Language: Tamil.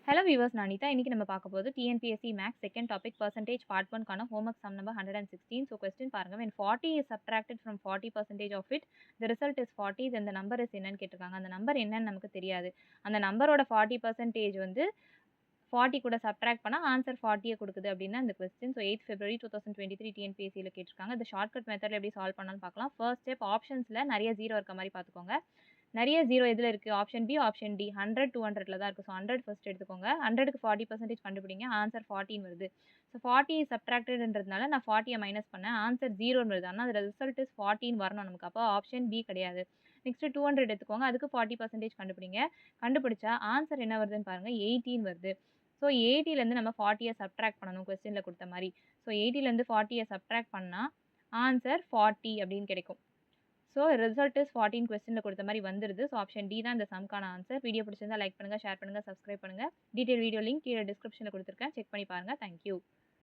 ஹலோ வியூவர்ஸ் நான் அனிதா. இன்னைக்கு நம்ம பார்க்க போறது TNPSC maths second topic percentage part 1 க்கான homework sum number 116. So question பாருங்க. when 40 is subtracted from 40% of it, the result is 40, then the number is என்னன்னு கேட்டிருக்காங்க. அந்த நம்பர் என்னன்னு நமக்கு தெரியாது. அந்த நம்பரோட 40% வந்து 40 கூட சப்ட்ராக்ட் பண்ணா ஆன்சர் 40 குடுக்குது அப்படின்னு அந்த கொஸ்டின். ஸோ 8 February 2023 டிஎன்பிஎஸ்சியில் கேட்டிருக்காங்க. இந்த ஷார்ட்கட் மெத்தட்ல எப்படி சால்வ் பண்ணலாம்னு பார்க்கலாம். ஃபர்ஸ்ட் ஸ்டெப் ஆப்ஷன்ஸ்ல நிறைய ஜீரோ இருக்க மாதிரி பார்த்துக்கோங்க. நிறைய ஜீரோ எதில் இருக்குது? Option B, option D. 100, 200ல தான் இருக்குது. ஸோ 100 ஃபர்ஸ்ட் எடுத்துக்கோங்க. 100க்கு 40% கண்டுபிடிங்க. ஆன்சர் 14 வருது. ஸோ 40 சப்ட்ராக்டட்ன்றதுனால நான் 40 மைனஸ் பண்ணேன். ஆன்சர் 0 வருது. ஆனால் அது ரிசல்ட் இஸ் 14 வரணும் நமக்கு. அப்போ ஆப்ஷன் பி கிடையாது. நெக்ஸ்ட் 200 எடுத்துக்கோங்க. அதுக்கு 40% கண்டுபிடிங்க. கண்டுபிடிச்சா ஆன்சர் என்ன வருதுன்னு பாருங்க. 18 வருது. ஸோ 80லேருந்து நம்ம 40 சப்ட்ராக்ட் பண்ணணும் கொஸ்டினில் கொடுத்த மாதிரி. ஸோ 80லேருந்து 40 சப்ட்ராக்ட் பண்ணால் ஆன்சர் 40 அப்படின்னு கிடைக்கும். ஸோ ரிசல்ட் இஸ் 14 கொஸ்டினில் கொடுத்த மாதிரி வந்துருது. ஸோ ஆப்ஷன் டி தான் இந்த சம்க்கான ஆன்சர். வீடியோ பிடிச்சிருந்தா லைக் பண்ணுங்கள், ஷேர் பண்ணுங்கள், சப்ஸ்கிரைப் பண்ணுங்கள். டீட்டெயில் வீடியோ லிங்க் கீழே டிஸ்கிரிப்ஷனில் கொடுத்துருக்கேன். செக் பண்ணி பாருங்கள். தேங்க்யூ.